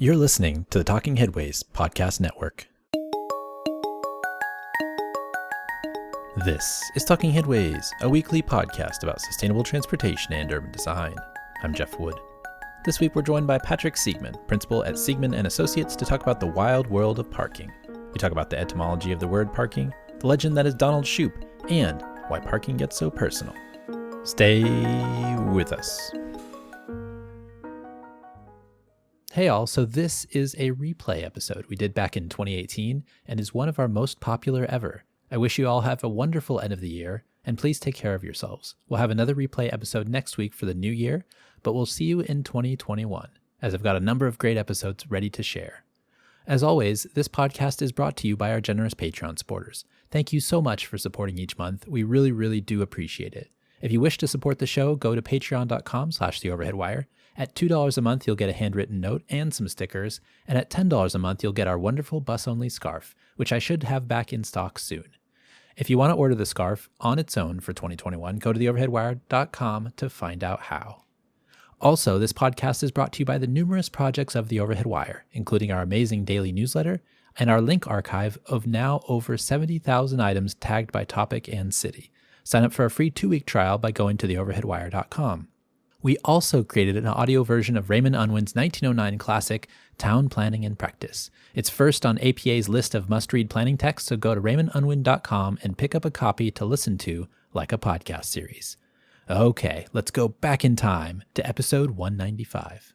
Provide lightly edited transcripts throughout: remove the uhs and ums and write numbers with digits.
You're listening to the Talking Headways Podcast Network. This is Talking Headways, a weekly podcast about sustainable transportation and urban design. I'm Jeff Wood. This week we're joined by Patrick Siegmann, principal at Siegman and Associates, to talk about the wild world of parking. We talk about the etymology of the word parking, the legend that is Donald Shoup, and why parking gets so personal. Stay with us. Hey all, so this is a replay episode we did back in 2018 and is one of our most popular ever. I wish you all have a wonderful end of the year, and please take care of yourselves. We'll have another replay episode next week for the new year, but we'll see you in 2021, as I've got a number of great episodes ready to share. As always, this podcast is brought to you by our generous Patreon supporters. Thank you so much for supporting each month. We really do appreciate it. If you wish to support the show, go to patreon.com/theoverheadwire. At $2 a month, you'll get a handwritten note and some stickers, and at $10 a month, you'll get our wonderful bus-only scarf, which I should have back in stock soon. If you want to order the scarf on its own for 2021, go to theoverheadwire.com to find out how. Also, this podcast is brought to you by the numerous projects of The Overhead Wire, including our amazing daily newsletter and our link archive of now over 70,000 items tagged by topic and city. Sign up for a free 2-week trial by going to theoverheadwire.com. We also created an audio version of Raymond Unwin's 1909 classic, Town Planning in Practice. It's first on APA's list of must-read planning texts, so go to raymondunwin.com and pick up a copy to listen to like a podcast series. Okay, let's go back in time to episode 195.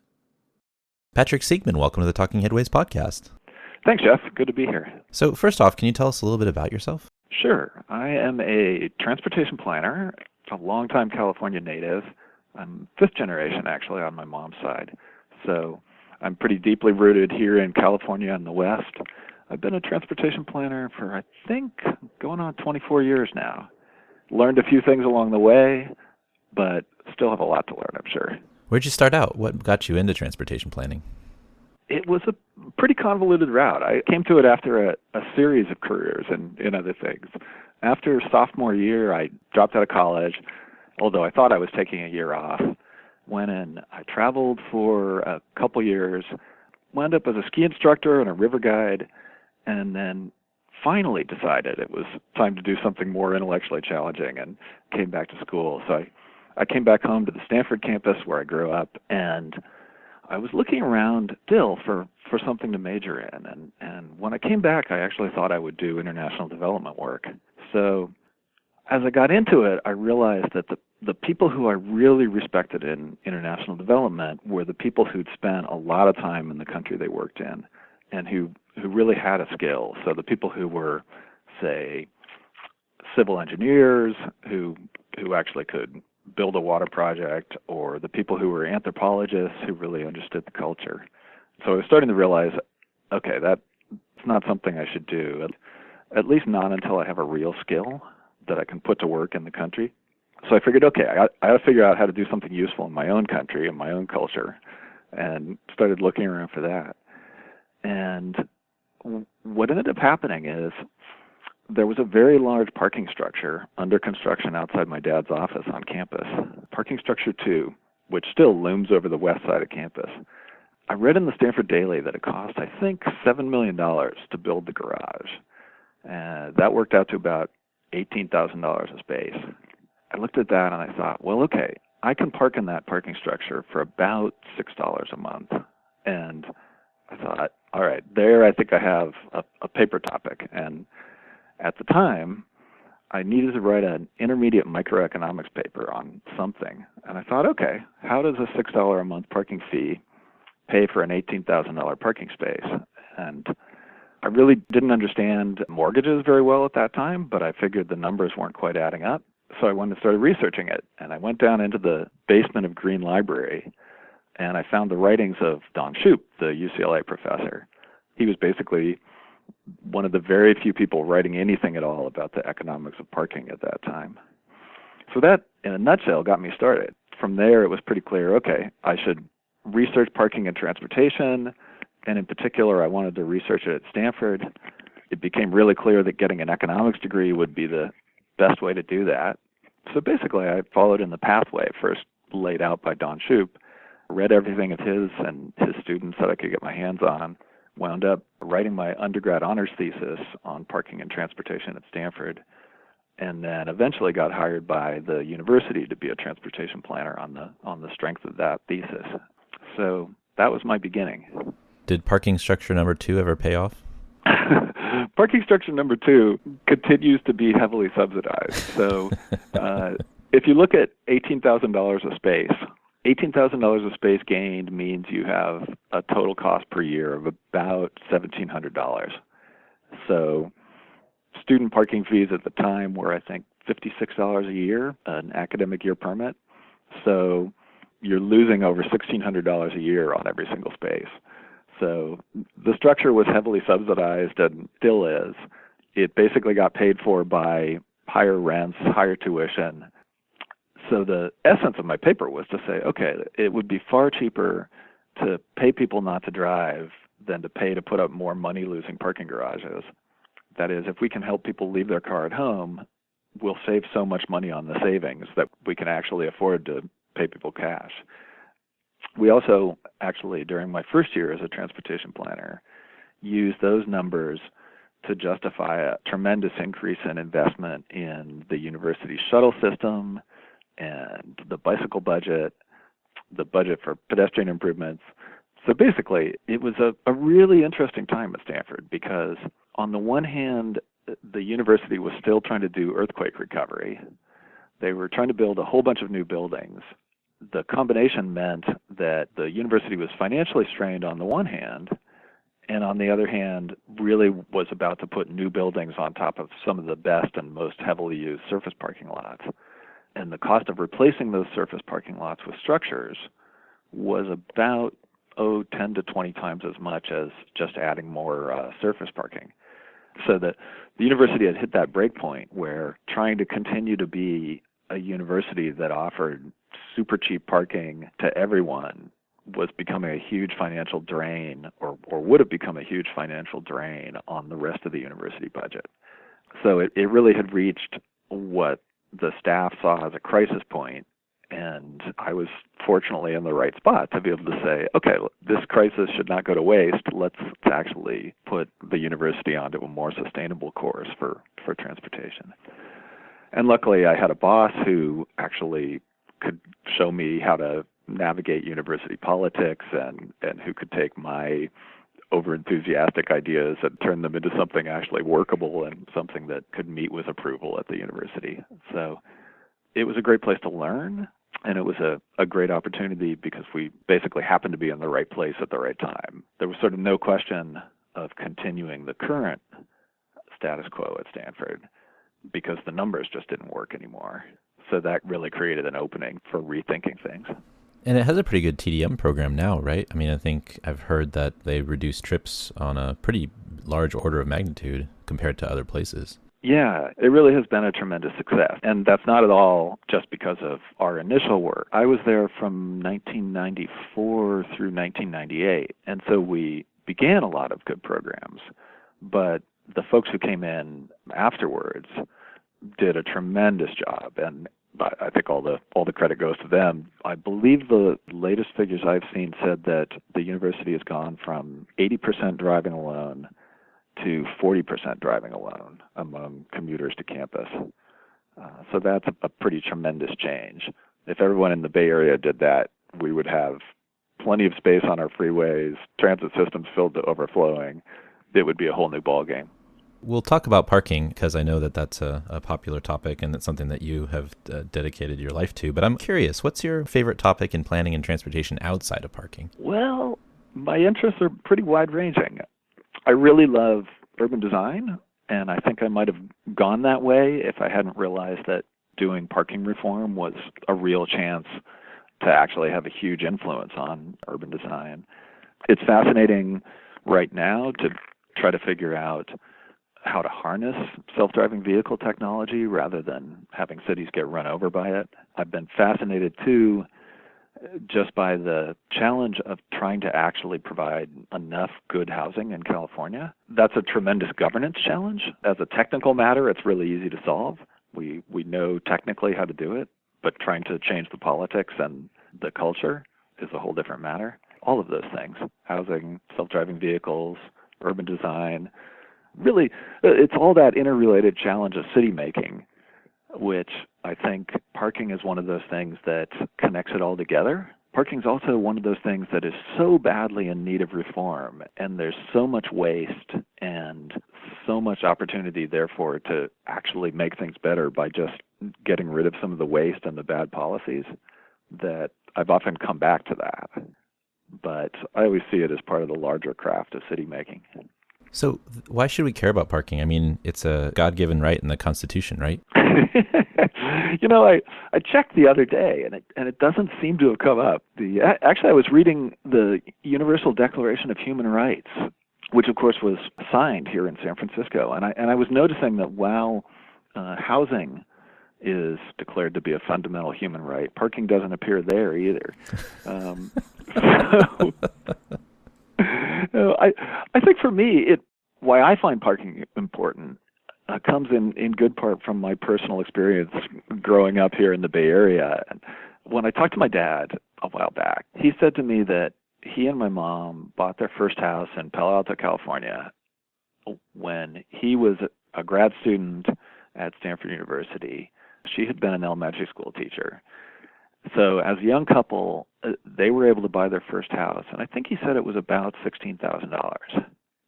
Patrick Siegmann, welcome to the Talking Headways podcast. Thanks, Jeff. Good to be here. So first off, can you tell us a little bit about yourself? Sure. I am a transportation planner, a longtime California native. I'm fifth generation, actually, on my mom's side. So I'm pretty deeply rooted here in California in the West. I've been a transportation planner for, I think, going on 24 years now. Learned a few things along the way, but still have a lot to learn, I'm sure. Where'd you start out? What got you into transportation planning? It was a pretty convoluted route. I came to it after a series of careers and other things. After sophomore year, I dropped out of college, although I thought I was taking a year off. Went in, I traveled for a couple years, wound up as a ski instructor and a river guide, and then finally decided it was time to do something more intellectually challenging and came back to school. So I came back home to the Stanford campus where I grew up, and I was looking around still for something to major in. And when I came back, I actually thought I would do international development work. So as I got into it, I realized that the people who I really respected in international development were the people who'd spent a lot of time in the country they worked in and who really had a skill. So the people who were, say, civil engineers who actually could build a water project, or the people who were anthropologists who really understood the culture. So I was starting to realize, okay, that's not something I should do, at least not until I have a real skill that I can put to work in the country. So I figured, okay, I got to figure out how to do something useful in my own country and my own culture, and started looking around for that. And what ended up happening is there was a very large parking structure under construction outside my dad's office on campus, Parking Structure 2, which still looms over the west side of campus. I read in the Stanford Daily that it cost, I think, $7 million to build the garage. And that worked out to about $18,000 a space. I looked at that and I thought, well, okay, I can park in that parking structure for about $6 a month. And I thought, all right, there I think I have a paper topic. And at the time, I needed to write an intermediate microeconomics paper on something. And I thought, okay, how does a $6 a month parking fee pay for an $18,000 parking space? And I really didn't understand mortgages very well at that time, but I figured the numbers weren't quite adding up. So I went and started researching it. And I went down into the basement of Green Library, and I found the writings of Donald Shoup, the UCLA professor. He was basically one of the very few people writing anything at all about the economics of parking at that time. So that, in a nutshell, got me started. From there, it was pretty clear, okay, I should research parking and transportation, and in particular, I wanted to research it at Stanford. It became really clear that getting an economics degree would be the best way to do that. So basically, I followed in the pathway first laid out by Don Shoup, read everything of his and his students that I could get my hands on, wound up writing my undergrad honors thesis on parking and transportation at Stanford, and then eventually got hired by the university to be a transportation planner on the strength of that thesis. So that was my beginning. Did parking structure number 2 ever pay off? Parking structure number 2 continues to be heavily subsidized. So if you look at $18,000 a space, $18,000 a space gained means you have a total cost per year of about $1,700. So student parking fees at the time were, I think, $56 a year, an academic year permit. So you're losing over $1,600 a year on every single space. So the structure was heavily subsidized and still is. It basically got paid for by higher rents, higher tuition. So the essence of my paper was to say, okay, it would be far cheaper to pay people not to drive than to pay to put up more money-losing parking garages. That is, if we can help people leave their car at home, we'll save so much money on the savings that we can actually afford to pay people cash. We also actually, during my first year as a transportation planner, used those numbers to justify a tremendous increase in investment in the university shuttle system and the bicycle budget, the budget for pedestrian improvements. So basically, it was a really interesting time at Stanford because on the one hand, the university was still trying to do earthquake recovery. They were trying to build a whole bunch of new buildings. The combination meant that the university was financially strained on the one hand, and on the other hand, really was about to put new buildings on top of some of the best and most heavily used surface parking lots. And the cost of replacing those surface parking lots with structures was about 10 to 20 times as much as just adding more surface parking. So that the university had hit that break point where trying to continue to be a university that offered super cheap parking to everyone was becoming a huge financial drain, or would have become a huge financial drain on the rest of the university budget. So it really had reached what the staff saw as a crisis point, and I was fortunately in the right spot to be able to say, okay, this crisis should not go to waste. Let's actually put the university onto a more sustainable course for transportation. And luckily, I had a boss who actually could show me how to navigate university politics and who could take my over-enthusiastic ideas and turn them into something actually workable and something that could meet with approval at the university. So it was a great place to learn, and it was a great opportunity because we basically happened to be in the right place at the right time. There was sort of no question of continuing the current status quo at Stanford because the numbers just didn't work anymore. So that really created an opening for rethinking things. And it has a pretty good TDM program now, right? I mean, I think I've heard that they reduced trips on a pretty large order of magnitude compared to other places. Yeah, it really has been a tremendous success. And that's not at all just because of our initial work. I was there from 1994 through 1998. And so we began a lot of good programs. But the folks who came in afterwards did a tremendous job. And I think all the credit goes to them. I believe the latest figures I've seen said that the university has gone from 80% driving alone to 40% driving alone among commuters to campus. So that's a pretty tremendous change. If everyone in the Bay Area did that, we would have plenty of space on our freeways, transit systems filled to overflowing. It would be a whole new ballgame. We'll talk about parking because I know that that's a popular topic and it's something that you have dedicated your life to. But I'm curious, what's your favorite topic in planning and transportation outside of parking? Well, my interests are pretty wide-ranging. I really love urban design, and I think I might have gone that way if I hadn't realized that doing parking reform was a real chance to actually have a huge influence on urban design. It's fascinating right now to try to figure out how to harness self-driving vehicle technology rather than having cities get run over by it. I've been fascinated, too, just by the challenge of trying to actually provide enough good housing in California. That's a tremendous governance challenge. As a technical matter, it's really easy to solve. We know technically how to do it, but trying to change the politics and the culture is a whole different matter. All of those things, housing, self-driving vehicles, urban design, really, it's all that interrelated challenge of city making, which I think parking is one of those things that connects it all together. Parking is also one of those things that is so badly in need of reform, and there's so much waste and so much opportunity, therefore, to actually make things better by just getting rid of some of the waste and the bad policies, that I've often come back to that. But I always see it as part of the larger craft of city making. So why should we care about parking? I mean, it's a God-given right in the Constitution, right? I checked the other day, and it doesn't seem to have come up. Actually, I was reading the Universal Declaration of Human Rights, which, of course, was signed here in San Francisco. And I was noticing that while housing is declared to be a fundamental human right, parking doesn't appear there either. I think for me, why I find parking important comes in good part from my personal experience growing up here in the Bay Area. When I talked to my dad a while back, he said to me that he and my mom bought their first house in Palo Alto, California, when he was a grad student at Stanford University. She had been an elementary school teacher. So as a young couple, they were able to buy their first house, and I think he said it was about $16,000.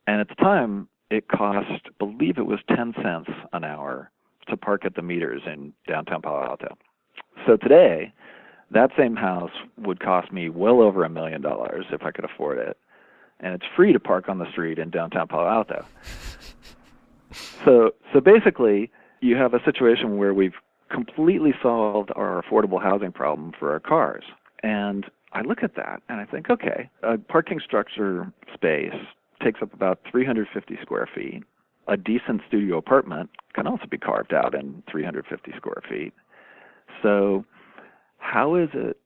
And at the time, it cost, I believe it was 10 cents an hour to park at the meters in downtown Palo Alto. So today, that same house would cost me well over $1 million if I could afford it. And it's free to park on the street in downtown Palo Alto. So basically, you have a situation where we've completely solved our affordable housing problem for our cars. And I look at that and I think, okay, a parking structure space takes up about 350 square feet. A decent studio apartment can also be carved out in 350 square feet. So how is it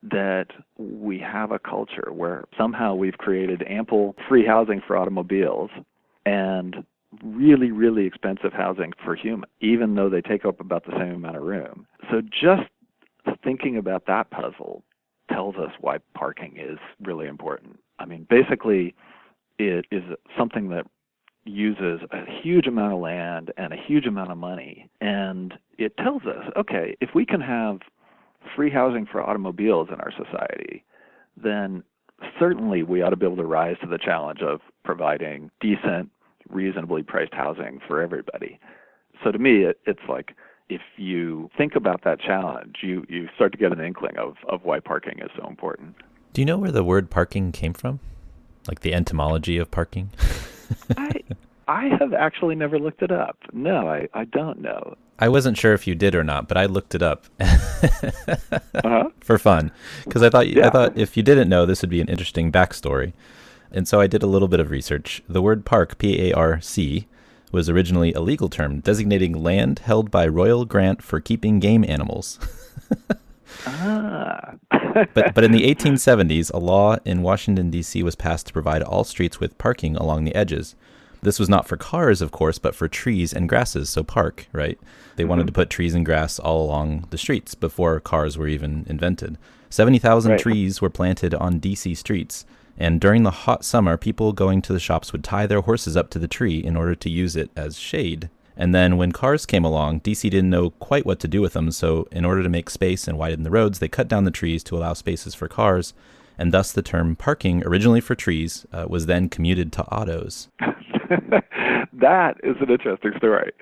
that we have a culture where somehow we've created ample free housing for automobiles and really, really expensive housing for humans, even though they take up about the same amount of room? So just thinking about that puzzle tells us why parking is really important. I mean, basically, it is something that uses a huge amount of land and a huge amount of money. And it tells us, okay, if we can have free housing for automobiles in our society, then certainly we ought to be able to rise to the challenge of providing decent, reasonably priced housing for everybody. So to me, it's like, if you think about that challenge, you start to get an inkling of why parking is so important. Do you know where the word parking came from? Like the etymology of parking? I have actually never looked it up. No, I don't know. I wasn't sure if you did or not, but I looked it up for fun, because I thought if you didn't know, this would be an interesting backstory. And so I did a little bit of research. The word park, P-A-R-C, was originally a legal term designating land held by royal grant for keeping game animals. But in the 1870s, a law in Washington, D.C. was passed to provide all streets with parking along the edges. This was not for cars, of course, but for trees and grasses, so park, right? They wanted to put trees and grass all along the streets before cars were even invented. 70,000 trees were planted on D.C. streets, and during the hot summer, people going to the shops would tie their horses up to the tree in order to use it as shade. And then when cars came along, D.C. didn't know quite what to do with them, so in order to make space and widen the roads, they cut down the trees to allow spaces for cars, and thus the term parking, originally for trees, was then commuted to autos. That is an interesting story.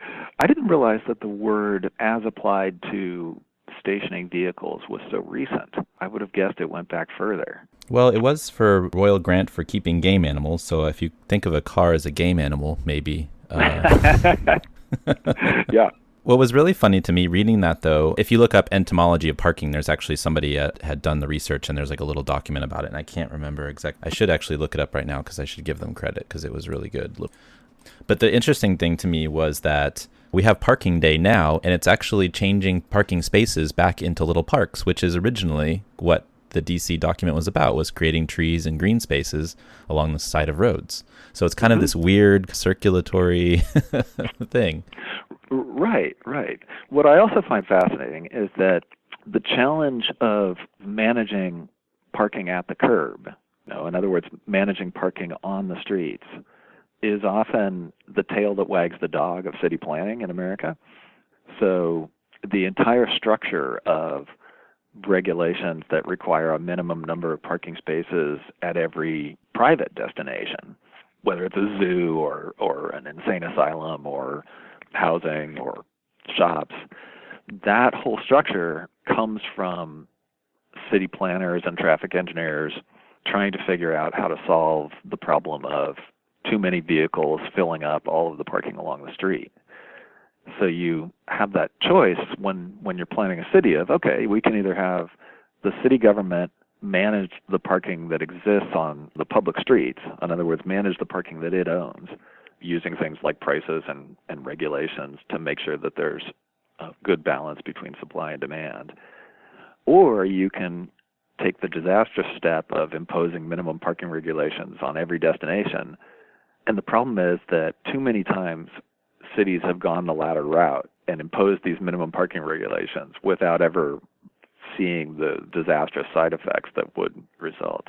I didn't realize that the word as applied to stationing vehicles was so recent. I would have guessed it went back further. Well, it was for royal grant for keeping game animals, so if you think of a car as a game animal, maybe. Yeah. What was really funny to me reading that, though, if you look up etymology of parking, there's actually somebody had done the research, and there's like a little document about it, and I can't remember exactly. I should actually look it up right now because I should give them credit because it was really good. But the interesting thing to me was that we have parking day now, and it's actually changing parking spaces back into little parks, which is originally what the DC document was about, was creating trees and green spaces along the side of roads. So it's kind of this weird circulatory thing. Right. What I also find fascinating is that the challenge of managing parking at the curb, in other words, managing parking on the streets, is often the tail that wags the dog of city planning in America. So the entire structure of regulations that require a minimum number of parking spaces at every private destination, whether it's a zoo or an insane asylum or housing or shops, that whole structure comes from city planners and traffic engineers trying to figure out how to solve the problem of too many vehicles filling up all of the parking along the street. So you have that choice when you're planning a city of, okay, we can either have the city government manage the parking that exists on the public streets, in other words, manage the parking that it owns, using things like prices and regulations to make sure that there's a good balance between supply and demand. Or you can take the disastrous step of imposing minimum parking regulations on every destination. And the problem is that too many times cities have gone the latter route and imposed these minimum parking regulations without ever seeing the disastrous side effects that would result.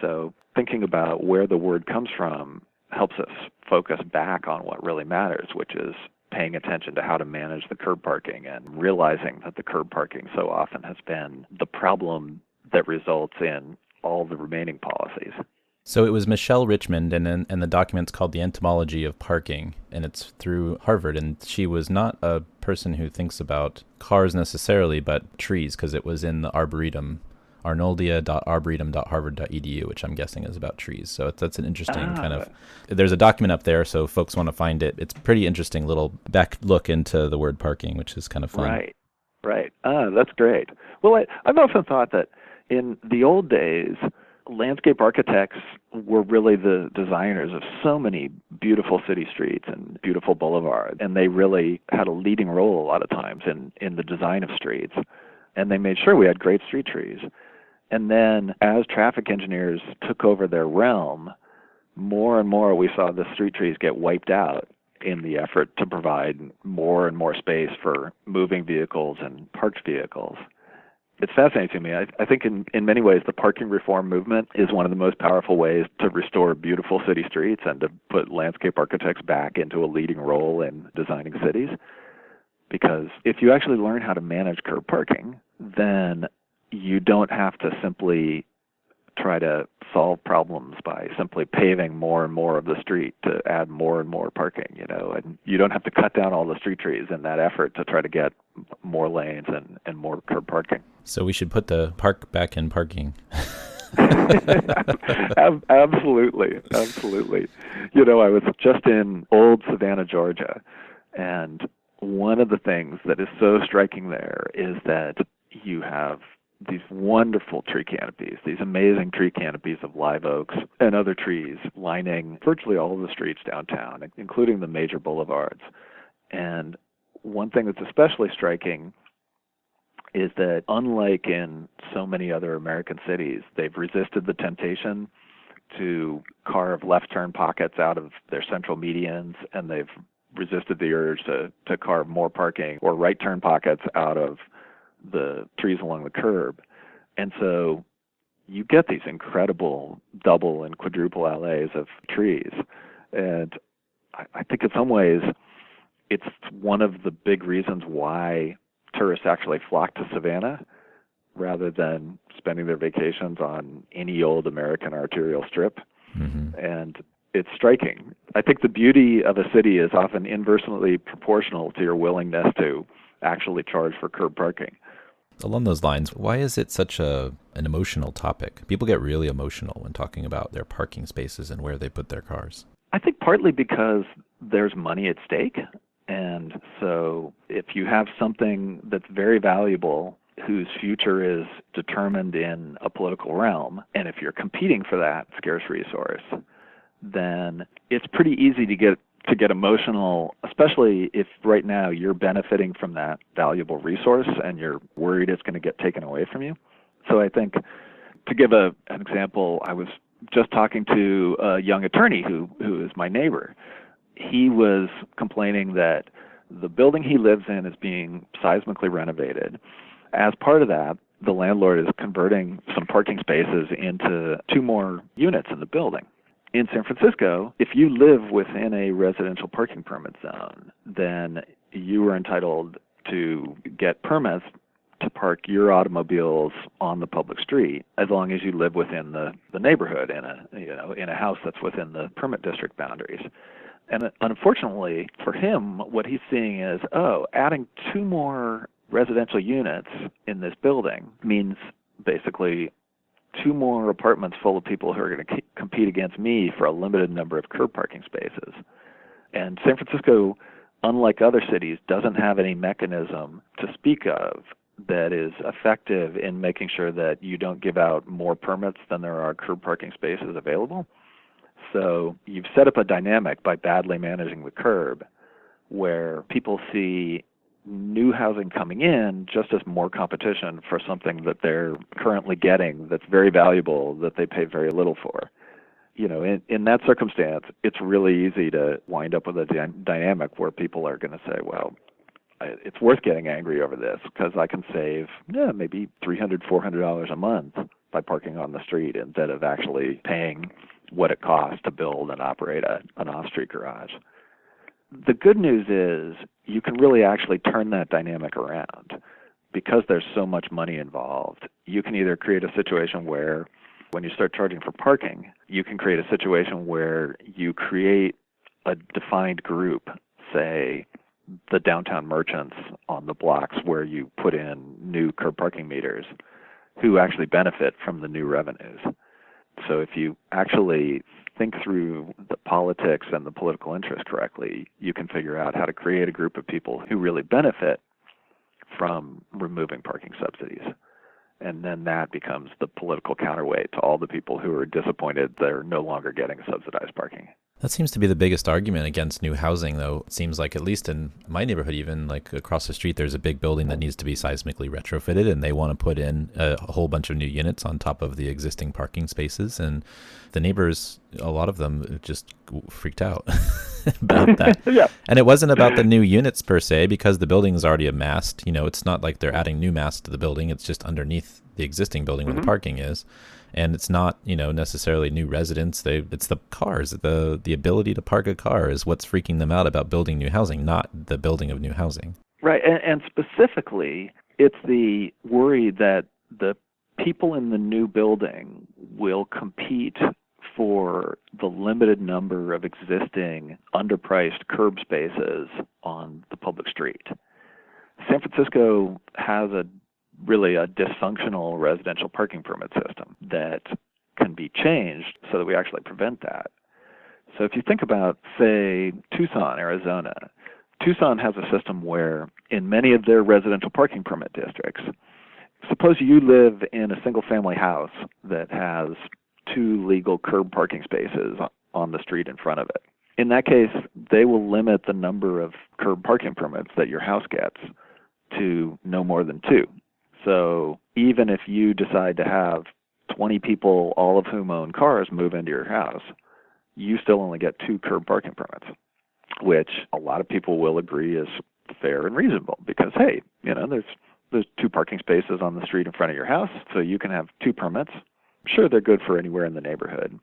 So thinking about where the word comes from helps us focus back on what really matters, which is paying attention to how to manage the curb parking and realizing that the curb parking so often has been the problem that results in all the remaining policies. So it was Michelle Richmond, and the document's called The Etymology of Parking, and it's through Harvard. And she was not a person who thinks about cars necessarily, but trees, because it was in the Arboretum, arnoldia.arboretum.harvard.edu, which I'm guessing is about trees. So that's an interesting kind of, there's a document up there, so folks want to find it. It's a pretty interesting little back look into the word parking, which is kind of fun. Right. That's great. Well, I've often thought that in the old days, landscape architects were really the designers of so many beautiful city streets and beautiful boulevards, and they really had a leading role a lot of times in the design of streets, and they made sure we had great street trees. And then as traffic engineers took over their realm, more and more we saw the street trees get wiped out in the effort to provide more and more space for moving vehicles and parked vehicles. It's fascinating to me. I think in many ways the parking reform movement is one of the most powerful ways to restore beautiful city streets and to put landscape architects back into a leading role in designing cities. Because if you actually learn how to manage curb parking, then you don't have to simply try to solve problems by simply paving more and more of the street to add more and more parking, and you don't have to cut down all the street trees in that effort to try to get more lanes and more curb parking. So we should put the park back in parking. Absolutely. I was just in old Savannah, Georgia, and one of the things that is so striking there is that you have these wonderful tree canopies, these amazing tree canopies of live oaks and other trees lining virtually all of the streets downtown, including the major boulevards. And one thing that's especially striking is that unlike in so many other American cities, they've resisted the temptation to carve left turn pockets out of their central medians, and they've resisted the urge to carve more parking or right turn pockets out of the trees along the curb. And so you get these incredible double and quadruple alleys of trees. And I think in some ways it's one of the big reasons why tourists actually flock to Savannah rather than spending their vacations on any old American arterial strip. Mm-hmm. And it's striking. I think the beauty of a city is often inversely proportional to your willingness to actually charge for curb parking. Along those lines, why is it such an emotional topic? People get really emotional when talking about their parking spaces and where they put their cars. I think partly because there's money at stake. And so if you have something that's very valuable whose future is determined in a political realm, and if you're competing for that scarce resource, then it's pretty easy to get emotional, especially if right now you're benefiting from that valuable resource and you're worried it's going to get taken away from you. So I think, to give an example, I was just talking to a young attorney who is my neighbor. He was complaining that the building he lives in is being seismically renovated. As part of that, the landlord is converting some parking spaces into 2 more units in the building. In San Francisco, if you live within a residential parking permit zone, then you are entitled to get permits to park your automobiles on the public street as long as you live within the neighborhood in a house that's within the permit district boundaries. And unfortunately for him, what he's seeing is, adding 2 more residential units in this building means basically 2 more apartments full of people who are going to compete against me for a limited number of curb parking spaces. And San Francisco, unlike other cities, doesn't have any mechanism to speak of that is effective in making sure that you don't give out more permits than there are curb parking spaces available. So you've set up a dynamic by badly managing the curb where people see new housing coming in just as more competition for something that they're currently getting that's very valuable that they pay very little for. In that circumstance, it's really easy to wind up with a dynamic where people are going to say, well, it's worth getting angry over this because I can save maybe $300, $400 a month by parking on the street instead of actually paying what it costs to build and operate an off-street garage. The good news is you can really actually turn that dynamic around. Because there's so much money involved, you can either create a situation where when you start charging for parking, you can create a situation where you create a defined group, say the downtown merchants on the blocks where you put in new curb parking meters, who actually benefit from the new revenues. So if you actually think through the politics and the political interest correctly, you can figure out how to create a group of people who really benefit from removing parking subsidies. And then that becomes the political counterweight to all the people who are disappointed they're no longer getting subsidized parking. That seems to be the biggest argument against new housing, though. It seems like, at least in my neighborhood, even like across the street, there's a big building that needs to be seismically retrofitted, and they want to put in a whole bunch of new units on top of the existing parking spaces. And the neighbors, a lot of them just freaked out about that. Yeah. And it wasn't about the new units per se, because the building is already amassed. It's not like they're adding new mass to the building. It's just underneath the existing building where the parking is. And it's not, necessarily new residents. It's the cars. The ability to park a car is what's freaking them out about building new housing, not the building of new housing. Right. And specifically, it's the worry that the people in the new building will compete for the limited number of existing underpriced curb spaces on the public street. San Francisco has really a dysfunctional residential parking permit system that can be changed so that we actually prevent that. So if you think about, say, Tucson, Arizona, Tucson has a system where in many of their residential parking permit districts, suppose you live in a single-family house that has 2 legal curb parking spaces on the street in front of it. In that case, they will limit the number of curb parking permits that your house gets to no more than 2. So even if you decide to have 20 people, all of whom own cars, move into your house, you still only get 2 curb parking permits, which a lot of people will agree is fair and reasonable because, hey, there's 2 parking spaces on the street in front of your house, so you can have 2 permits. Sure, they're good for anywhere in the neighborhood,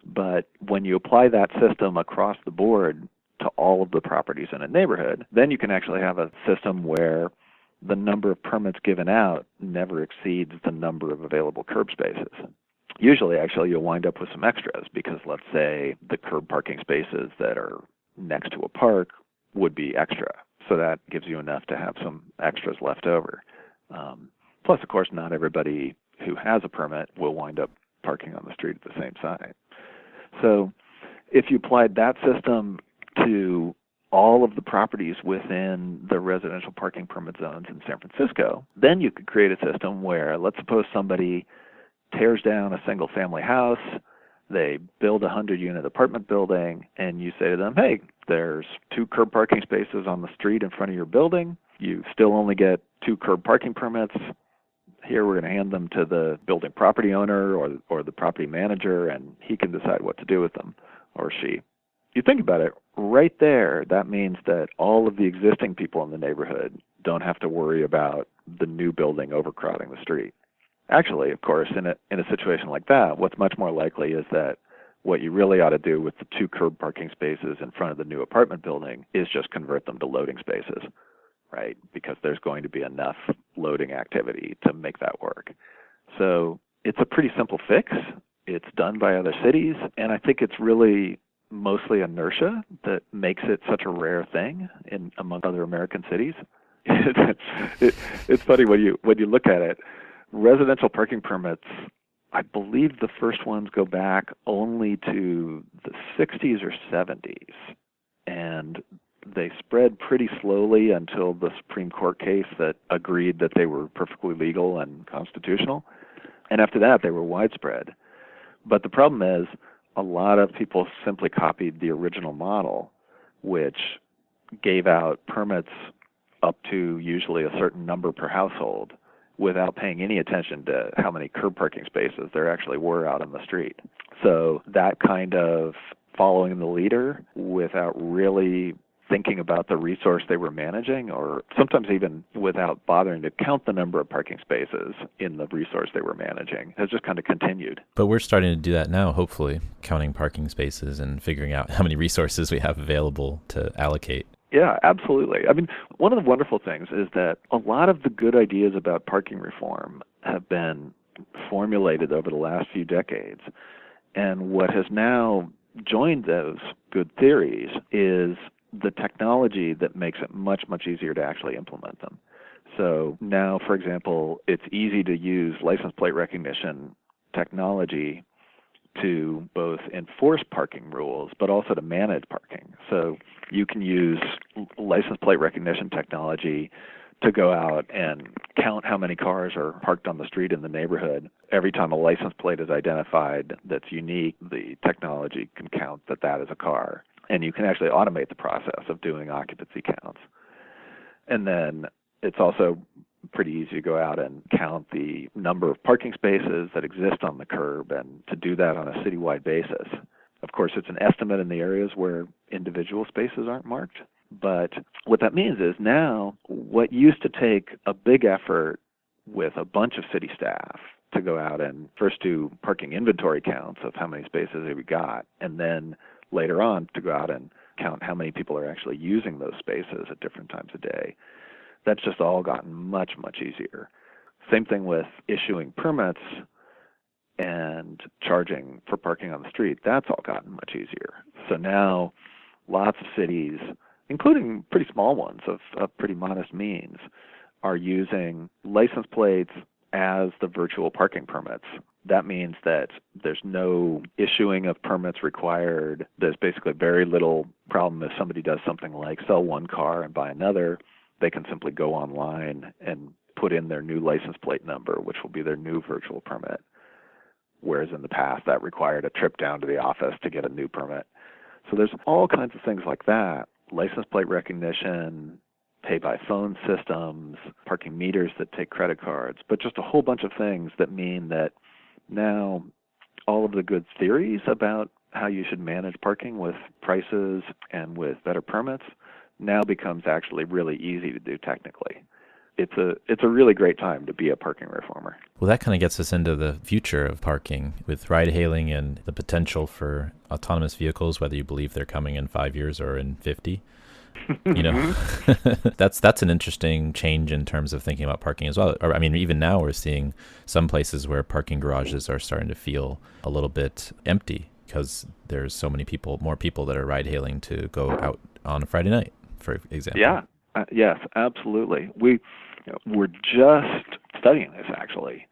but when you apply that system across the board to all of the properties in a neighborhood, then you can actually have a system where the number of permits given out never exceeds the number of available curb spaces. Usually, actually, you'll wind up with some extras because, let's say, the curb parking spaces that are next to a park would be extra. So that gives you enough to have some extras left over. Plus, of course, not everybody who has a permit will wind up parking on the street at the same site. So if you applied that system to all of the properties within the residential parking permit zones in San Francisco, then you could create a system where, let's suppose somebody tears down a single-family house, they build a 100-unit apartment building, and you say to them, hey, there's 2 curb parking spaces on the street in front of your building. You still only get 2 curb parking permits. Here we're going to hand them to the building property owner or the property manager, and he can decide what to do with them, or she. You think about it, right there, that means that all of the existing people in the neighborhood don't have to worry about the new building overcrowding the street. Actually, of course, in a situation like that, what's much more likely is that what you really ought to do with the 2 curb parking spaces in front of the new apartment building is just convert them to loading spaces, right? Because there's going to be enough loading activity to make that work. So it's a pretty simple fix. It's done by other cities, and I think it's really mostly inertia that makes it such a rare thing among other American cities. It's funny when you look at it. Residential parking permits, I believe the first ones go back only to the 60s or 70s, and they spread pretty slowly until the Supreme Court case that agreed that they were perfectly legal and constitutional. And after that, they were widespread. But the problem is, a lot of people simply copied the original model, which gave out permits up to usually a certain number per household, without paying any attention to how many curb parking spaces there actually were out on the street. So that kind of following the leader without really thinking about the resource they were managing, or sometimes even without bothering to count the number of parking spaces in the resource they were managing, has just kind of continued. But we're starting to do that now, hopefully, counting parking spaces and figuring out how many resources we have available to allocate. Yeah, absolutely. I mean, one of the wonderful things is that a lot of the good ideas about parking reform have been formulated over the last few decades. And what has now joined those good theories is the technology that makes it much, much easier to actually implement them. So now, for example, it's easy to use license plate recognition technology to both enforce parking rules, but also to manage parking. So you can use license plate recognition technology to go out and count how many cars are parked on the street in the neighborhood. Every time a license plate is identified that's unique, the technology can count that that is a car. And you can actually automate the process of doing occupancy counts. And then it's also pretty easy to go out and count the number of parking spaces that exist on the curb, and to do that on a citywide basis. Of course, it's an estimate in the areas where individual spaces aren't marked. But what that means is now what used to take a big effort with a bunch of city staff to go out and first do parking inventory counts of how many spaces we got, and then later on to go out and count how many people are actually using those spaces at different times of day. That's just all gotten much, much easier. Same thing with issuing permits and charging for parking on the street. That's all gotten much easier. So now lots of cities, including pretty small ones of pretty modest means, are using license plates as the virtual parking permits. That means that there's no issuing of permits required. There's basically very little problem if somebody does something like sell one car and buy another. They can simply go online and put in their new license plate number, which will be their new virtual permit. Whereas in the past, that required a trip down to the office to get a new permit. So there's all kinds of things like that. License plate recognition, pay-by-phone systems, parking meters that take credit cards, but just a whole bunch of things that mean that now all of the good theories about how you should manage parking with prices and with better permits now becomes actually really easy to do technically. It's a really great time to be a parking reformer. Well, that kind of gets us into the future of parking with ride-hailing and the potential for autonomous vehicles, whether you believe they're coming in 5 years or in 50. You know, that's an interesting change in terms of thinking about parking as well. I mean, even now we're seeing some places where parking garages are starting to feel a little bit empty because there's so many more people that are ride-hailing to go out on a Friday night, for example. Yeah. Yes, absolutely. We're just studying this, actually.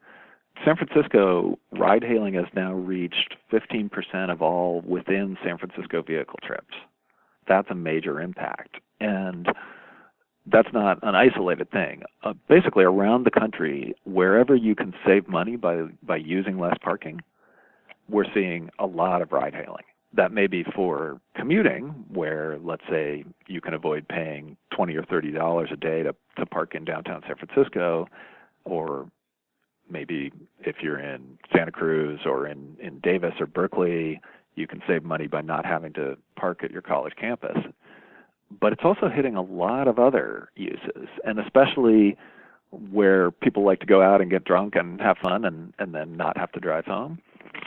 San Francisco ride-hailing has now reached 15% of all within San Francisco vehicle trips. That's a major impact. And that's not an isolated thing. Basically, around the country, wherever you can save money by using less parking, we're seeing a lot of ride-hailing. That may be for commuting, where, let's say, you can avoid paying $20 or $30 a day to park in downtown San Francisco, or maybe if you're in Santa Cruz or in Davis or Berkeley, you can save money by not having to park at your college campus. But it's also hitting a lot of other uses, and especially where people like to go out and get drunk and have fun and then not have to drive home.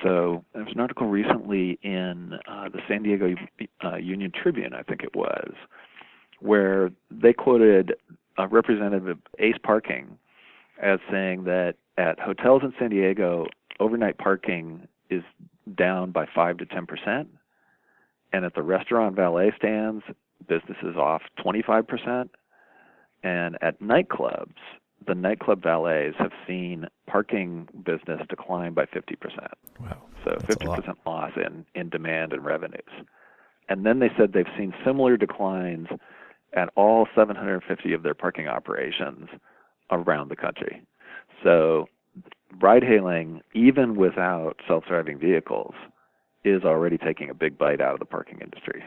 So there was an article recently in the San Diego Union Tribune, I think it was, where they quoted a representative of Ace Parking as saying that at hotels in San Diego, overnight parking is down by 5 to 10%, and at the restaurant valet stands, business is off 25%, and at nightclubs, the nightclub valets have seen parking business decline by 50%. Wow. So That's 50% loss in demand and revenues. And then they said they've seen similar declines at all 750 of their parking operations around the country. So ride-hailing, even without self-driving vehicles, is already taking a big bite out of the parking industry.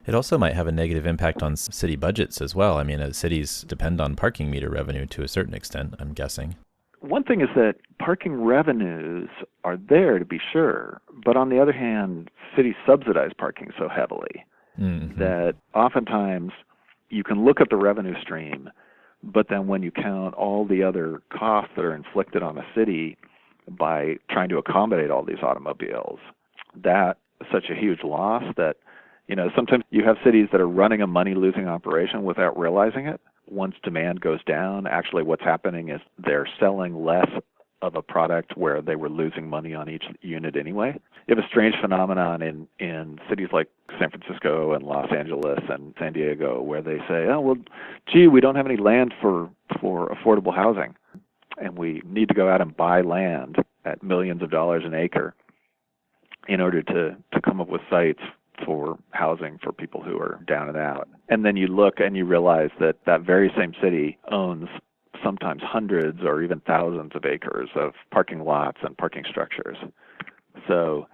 It also might have a negative impact on city budgets as well. I mean, cities depend on parking meter revenue to a certain extent, I'm guessing. One thing is that parking revenues are there to be sure, but on the other hand, cities subsidize parking so heavily that oftentimes you can look at the revenue stream, but then when you count all the other costs that are inflicted on a city by trying to accommodate all these automobiles, that is such a huge loss that, you know, sometimes you have cities that are running a money-losing operation without realizing it. Once demand goes down, actually what's happening is they're selling less of a product where they were losing money on each unit anyway. You have a strange phenomenon in cities like San Francisco and Los Angeles and San Diego where they say, oh, well, gee, we don't have any land for affordable housing, and we need to go out and buy land at millions of dollars an acre in order to come up with sites for housing for people who are down and out. And then you look and you realize that that very same city owns sometimes hundreds or even thousands of acres of parking lots and parking structures. So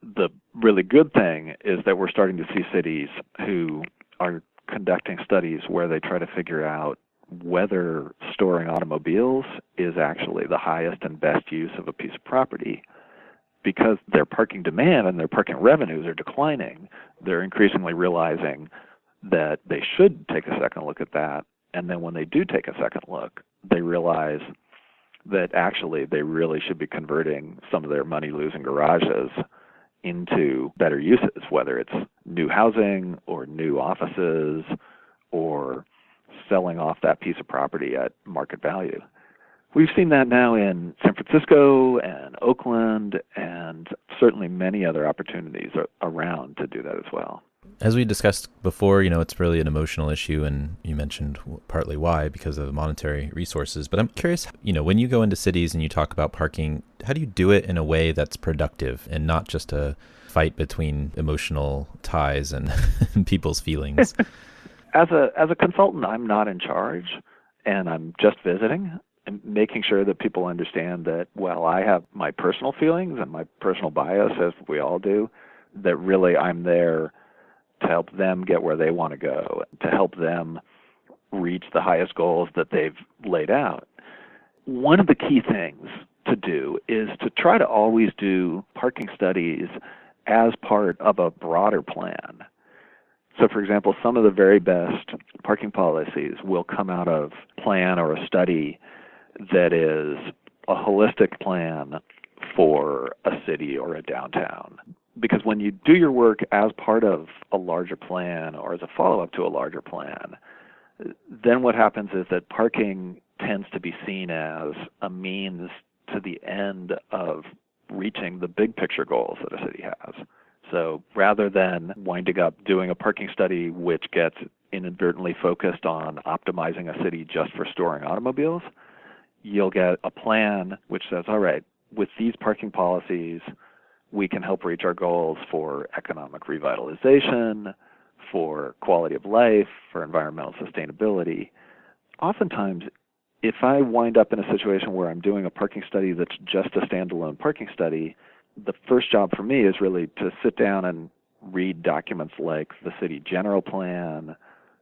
the really good thing is that we're starting to see cities who are conducting studies where they try to figure out whether storing automobiles is actually the highest and best use of a piece of property. Because their parking demand and their parking revenues are declining, they're increasingly realizing that they should take a second look at that. And then when they do take a second look, they realize that actually they really should be converting some of their money-losing garages into better uses, whether it's new housing or new offices or selling off that piece of property at market value. We've seen that now in San Francisco and Oakland and certainly many other opportunities around to do that as well. As we discussed before, you know, it's really an emotional issue, and you mentioned partly why, because of monetary resources. But I'm curious, you know, when you go into cities and you talk about parking, how do you do it in a way that's productive and not just a fight between emotional ties and people's feelings? As a consultant, I'm not in charge, and I'm just visiting and making sure that people understand that, well, I have my personal feelings and my personal bias, as we all do, that really I'm there to help them get where they want to go, to help them reach the highest goals that they've laid out. One of the key things to do is to try to always do parking studies as part of a broader plan. So, for example, some of the very best parking policies will come out of a plan or a study that is a holistic plan for a city or a downtown. Because when you do your work as part of a larger plan or as a follow-up to a larger plan, then what happens is that parking tends to be seen as a means to the end of reaching the big picture goals that a city has. So rather than winding up doing a parking study which gets inadvertently focused on optimizing a city just for storing automobiles, you'll get a plan which says, all right, with these parking policies, we can help reach our goals for economic revitalization, for quality of life, for environmental sustainability. Oftentimes, if I wind up in a situation where I'm doing a parking study that's just a standalone parking study, the first job for me is really to sit down and read documents like the city general plan,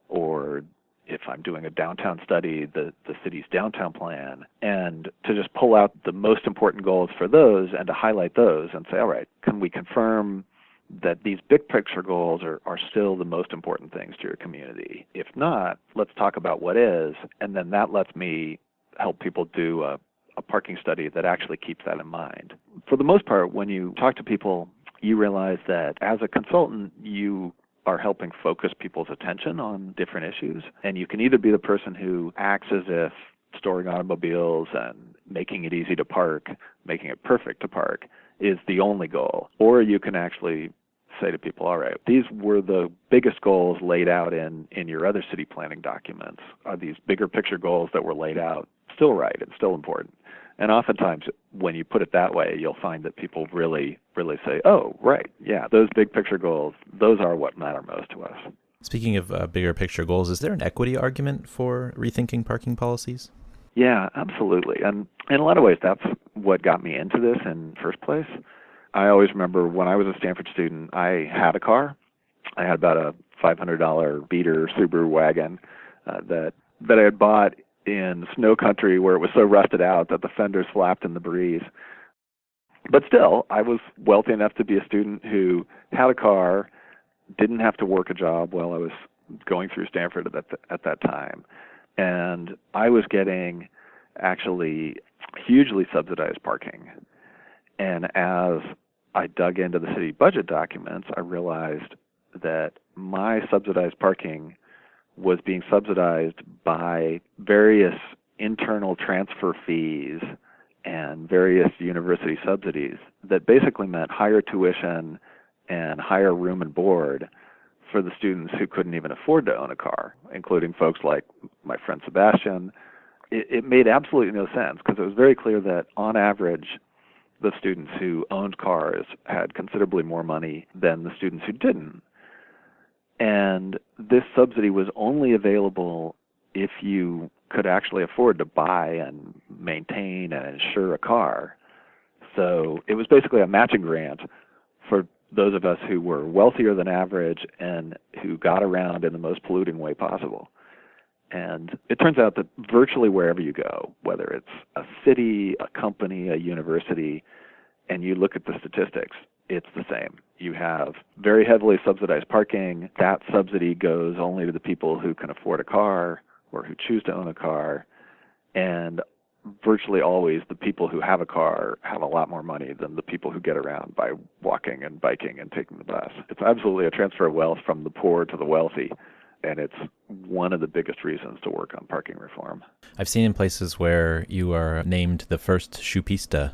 or if I'm doing a downtown study, the city's downtown plan, and to just pull out the most important goals for those and to highlight those and say, all right, can we confirm that these big picture goals are still the most important things to your community? If not, let's talk about what is, and then that lets me help people do a parking study that actually keeps that in mind. For the most part, when you talk to people, you realize that as a consultant, you are helping focus people's attention on different issues. And you can either be the person who acts as if storing automobiles and making it easy to park, making it perfect to park, is the only goal. Or you can actually say to people, all right, these were the biggest goals laid out in your other city planning documents. Are these bigger picture goals that were laid out still right and still important? And oftentimes, when you put it that way, you'll find that people really, really say, oh, right, yeah, those big picture goals, those are what matter most to us. Speaking of bigger picture goals, is there an equity argument for rethinking parking policies? Yeah, absolutely. And in a lot of ways, that's what got me into this in the first place. I always remember when I was a Stanford student, I had a car. I had about a $500 beater Subaru wagon that I had bought in snow country where it was so rusted out that the fenders flapped in the breeze. But still, I was wealthy enough to be a student who had a car, didn't have to work a job while I was going through Stanford at that time. And I was getting actually hugely subsidized parking. And as I dug into the city budget documents, I realized that my subsidized parking was being subsidized by various internal transfer fees and various university subsidies that basically meant higher tuition and higher room and board for the students who couldn't even afford to own a car, including folks like my friend Sebastian. It made absolutely no sense because it was very clear that on average, the students who owned cars had considerably more money than the students who didn't. And this subsidy was only available if you could actually afford to buy and maintain and insure a car. So it was basically a matching grant for those of us who were wealthier than average and who got around in the most polluting way possible. And it turns out that virtually wherever you go, whether it's a city, a company, a university, and you look at the statistics, it's the same. You have very heavily subsidized parking. That subsidy goes only to the people who can afford a car or who choose to own a car. And virtually always the people who have a car have a lot more money than the people who get around by walking and biking and taking the bus. It's absolutely a transfer of wealth from the poor to the wealthy. And it's one of the biggest reasons to work on parking reform. I've seen in places where you are named the first Shoupista,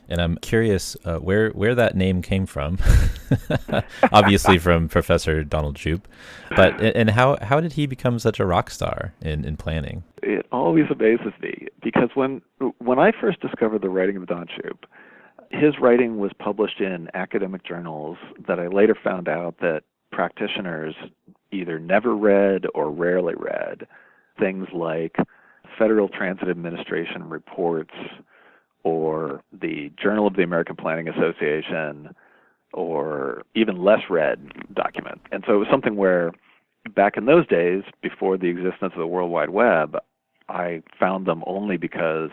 and I'm curious where that name came from. Obviously from Professor Donald Shoup, but and how did he become such a rock star in planning? It always amazes me because when I first discovered the writing of Don Shoup, his writing was published in academic journals that I later found out that practitioners either never read or rarely read. Things like Federal Transit Administration reports or the Journal of the American Planning Association or even less read documents. And so it was something where back in those days, before the existence of the World Wide Web, I found them only because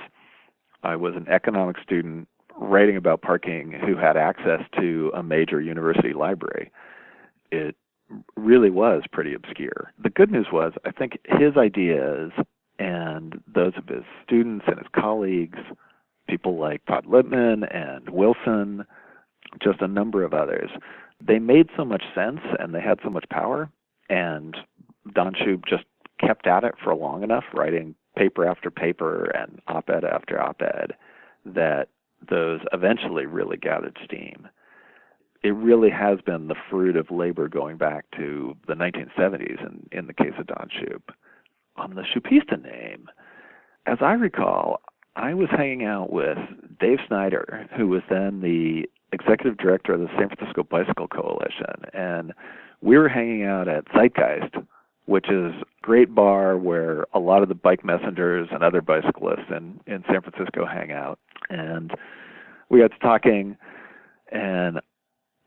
I was an economics student writing about parking who had access to a major university library. It really was pretty obscure. The good news was, I think his ideas and those of his students and his colleagues, people like Todd Lippman and Wilson, just a number of others, they made so much sense and they had so much power. And Don Shoup just kept at it for long enough, writing paper after paper and op-ed after op-ed, that those eventually really gathered steam. It really has been the fruit of labor going back to the 1970s in the case of Don Shoup. On the Shoupista name, as I recall, I was hanging out with Dave Snyder, who was then the executive director of the San Francisco Bicycle Coalition, and we were hanging out at Zeitgeist, which is a great bar where a lot of the bike messengers and other bicyclists in San Francisco hang out. And we got to talking, and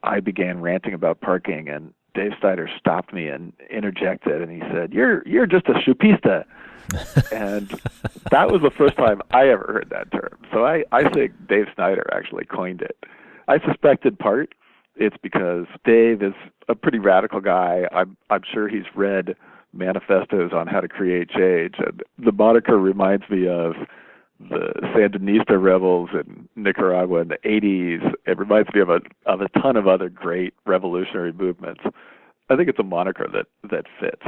I began ranting about parking, and Dave Snyder stopped me and interjected, and he said, "You're just a Shoupista." And that was the first time I ever heard that term. So I think Dave Snyder actually coined it. I suspect in part it's because Dave is a pretty radical guy. I'm sure he's read manifestos on how to create change, and the moniker reminds me of the Sandinista rebels in Nicaragua in the 80s. It reminds me of a ton of other great revolutionary movements. I think it's a moniker that fits.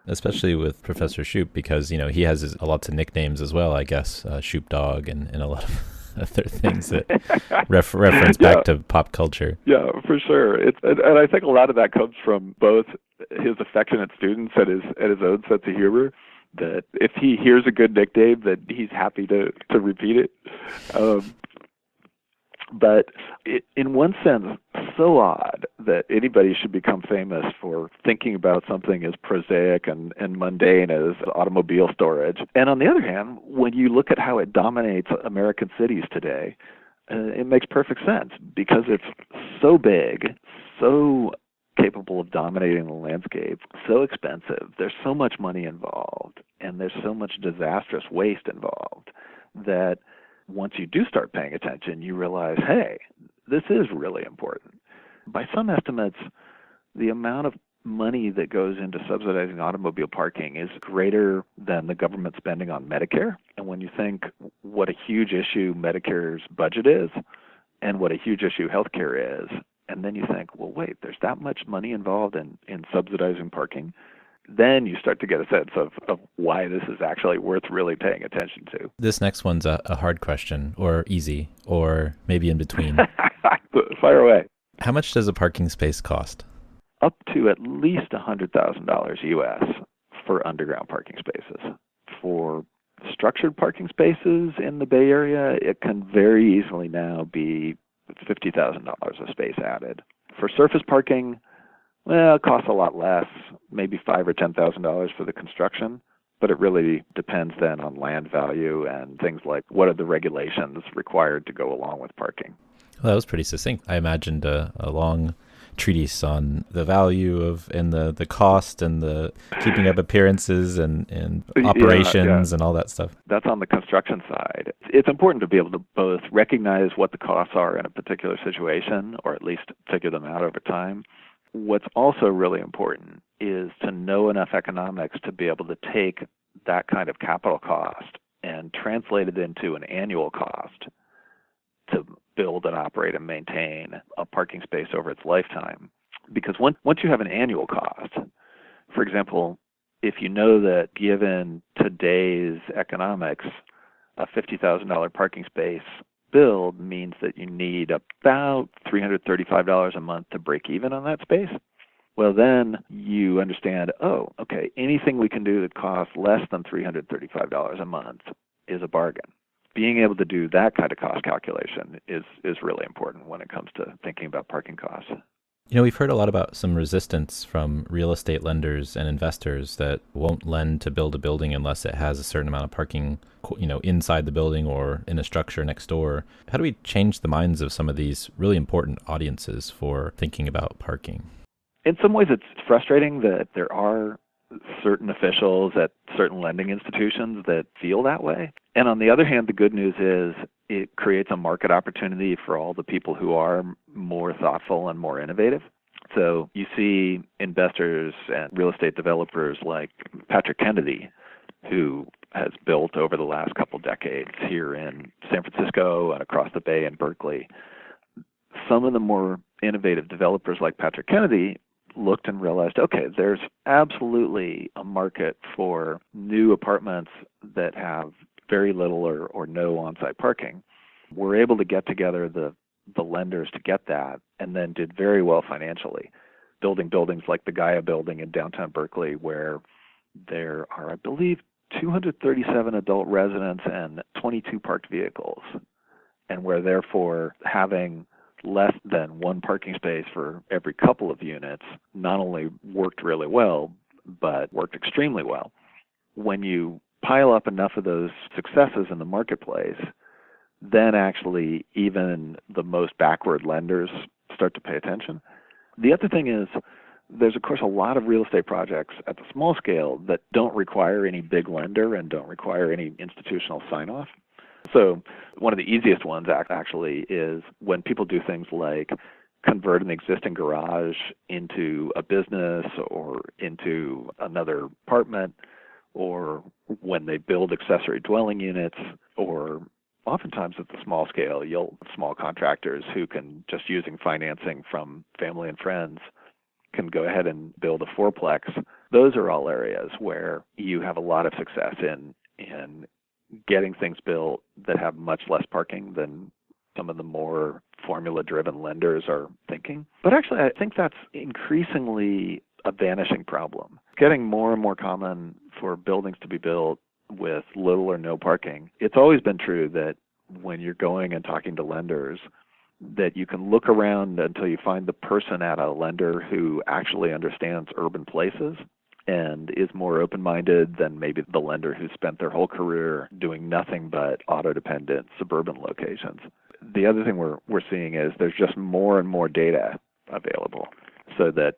Especially with Professor Shoup, because, he has lots of nicknames as well, I guess, Shoup Dog and a lot of other things that reference back to pop culture. Yeah, for sure. And I think a lot of that comes from both his affectionate students and his own sense of humor, that if he hears a good nickname, that he's happy to repeat it. But in one sense, so odd that anybody should become famous for thinking about something as prosaic and mundane as automobile storage. And on the other hand, when you look at how it dominates American cities today, it makes perfect sense because it's so big, so capable of dominating the landscape, so expensive, there's so much money involved, and there's so much disastrous waste involved that once you do start paying attention, you realize, hey, this is really important. By some estimates, the amount of money that goes into subsidizing automobile parking is greater than the government spending on Medicare. And when you think what a huge issue Medicare's budget is and what a huge issue healthcare is, and then you think, well, wait, there's that much money involved in subsidizing parking, then you start to get a sense of why this is actually worth really paying attention to. This next one's a hard question, or easy, or maybe in between. Fire away. How much does a parking space cost? Up to at least $100,000 US for underground parking spaces. For structured parking spaces in the Bay Area, it can very easily now be $50,000 a space added. For surface parking, well, it costs a lot less, maybe $5,000 or $10,000 for the construction, but it really depends then on land value and things like what are the regulations required to go along with parking. Well, that was pretty succinct. I imagined a long treatise on the value of and the cost and the keeping up appearances and operations and all that stuff. That's on the construction side. It's important to be able to both recognize what the costs are in a particular situation, or at least figure them out over time. What's also really important is to know enough economics to be able to take that kind of capital cost and translate it into an annual cost to build and operate and maintain a parking space over its lifetime. Because once you have an annual cost, for example, if you know that given today's economics, a $50,000 parking space build means that you need about $335 a month to break even on that space, well, then you understand, oh, okay, anything we can do that costs less than $335 a month is a bargain. Being able to do that kind of cost calculation is really important when it comes to thinking about parking costs. We've heard a lot about some resistance from real estate lenders and investors that won't lend to build a building unless it has a certain amount of parking, inside the building or in a structure next door. How do we change the minds of some of these really important audiences for thinking about parking? In some ways, it's frustrating that there are certain officials at certain lending institutions that feel that way. And on the other hand, the good news is it creates a market opportunity for all the people who are more thoughtful and more innovative. So you see investors and real estate developers like Patrick Kennedy, who has built over the last couple decades here in San Francisco and across the Bay in Berkeley. Some of the more innovative developers like Patrick Kennedy looked and realized, okay, there's absolutely a market for new apartments that have very little or no on-site parking. We're able to get together the lenders to get that, and then did very well financially, building buildings like the Gaia building in downtown Berkeley, where there are, I believe, 237 adult residents and 22 parked vehicles, and where therefore having less than one parking space for every couple of units not only worked really well, but worked extremely well. When you pile up enough of those successes in the marketplace, then actually even the most backward lenders start to pay attention. The other thing is there's, of course, a lot of real estate projects at the small scale that don't require any big lender and don't require any institutional sign-off. So one of the easiest ones actually is when people do things like convert an existing garage into a business or into another apartment. or when they build accessory dwelling units, or oftentimes at the small scale, small contractors who can, just using financing from family and friends, can go ahead and build a fourplex. Those are all areas where you have a lot of success in getting things built that have much less parking than some of the more formula-driven lenders are thinking. But actually, I think that's increasingly a vanishing problem. Getting more and more common for buildings to be built with little or no parking. It's always been true that when you're going and talking to lenders, that you can look around until you find the person at a lender who actually understands urban places and is more open-minded than maybe the lender who spent their whole career doing nothing but auto-dependent suburban locations. The other thing we're seeing is there's just more and more data available, so that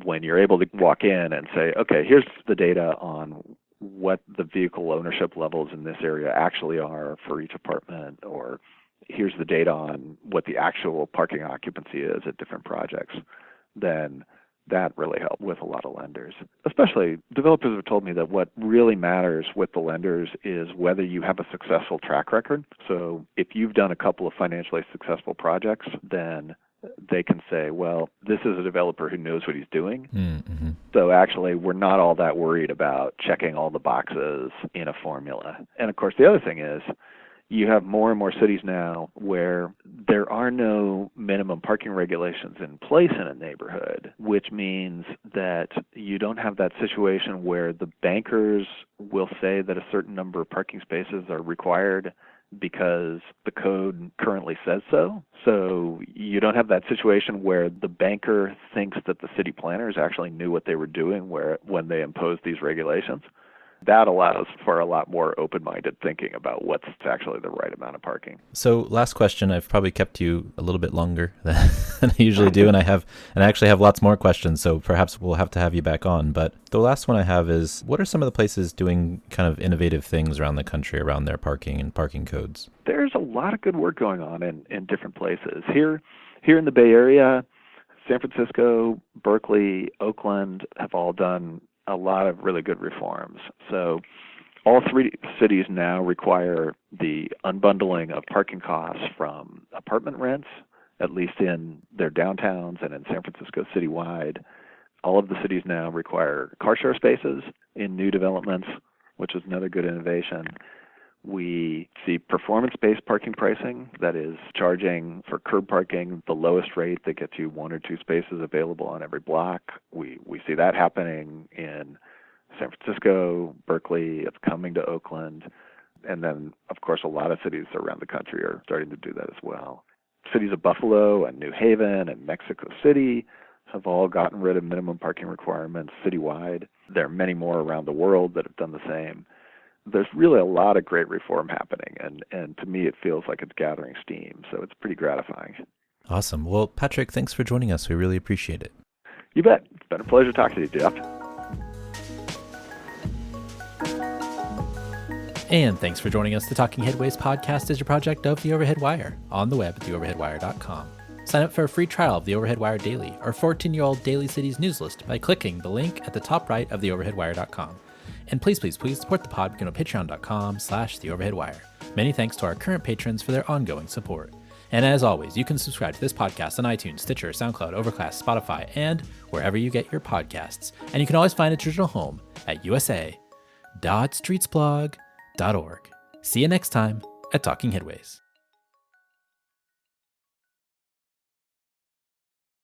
when you're able to walk in and say, okay, here's the data on what the vehicle ownership levels in this area actually are for each apartment, or here's the data on what the actual parking occupancy is at different projects, then that really helped with a lot of lenders. Especially developers have told me that what really matters with the lenders is whether you have a successful track record. So if you've done a couple of financially successful projects, then they can say, well, this is a developer who knows what he's doing. Mm-hmm. So actually, we're not all that worried about checking all the boxes in a formula. And of course, the other thing is, you have more and more cities now where there are no minimum parking regulations in place in a neighborhood, which means that you don't have that situation where the bankers will say that a certain number of parking spaces are required because the code currently says so. So you don't have that situation where the banker thinks that the city planners actually knew what they were doing when they imposed these regulations. That allows for a lot more open-minded thinking about what's actually the right amount of parking. So last question, I've probably kept you a little bit longer than I usually do, and I actually have lots more questions, so perhaps we'll have to have you back on. But the last one I have is, what are some of the places doing kind of innovative things around the country around their parking and parking codes? There's a lot of good work going on in different places. Here in the Bay Area, San Francisco, Berkeley, Oakland have all done a lot of really good reforms. So all three cities now require the unbundling of parking costs from apartment rents, at least in their downtowns and in San Francisco citywide. All of the cities now require car share spaces in new developments, which is another good innovation. We see performance-based parking pricing, that is charging for curb parking the lowest rate that gets you 1 or 2 spaces available on every block. We see that happening in San Francisco, Berkeley. It's coming to Oakland. And then, of course, a lot of cities around the country are starting to do that as well. Cities of Buffalo and New Haven and Mexico City have all gotten rid of minimum parking requirements citywide. There are many more around the world that have done the same. There's really a lot of great reform happening, and to me it feels like it's gathering steam, so it's pretty gratifying. Awesome. Well, Patrick, thanks for joining us. We really appreciate it. You bet. It's been a pleasure talking to you, Jeff. And thanks for joining us. The Talking Headways podcast is a project of The Overhead Wire on the web at theoverheadwire.com. Sign up for a free trial of The Overhead Wire Daily, our 14-year-old Daily Cities news list, by clicking the link at the top right of theoverheadwire.com. And please support the pod by going to patreon.com/theoverheadwire. Many thanks to our current patrons for their ongoing support. And as always, you can subscribe to this podcast on iTunes, Stitcher, SoundCloud, Overcast, Spotify, and wherever you get your podcasts. And you can always find its original home at usa.streetsblog.org. See you next time at Talking Headways.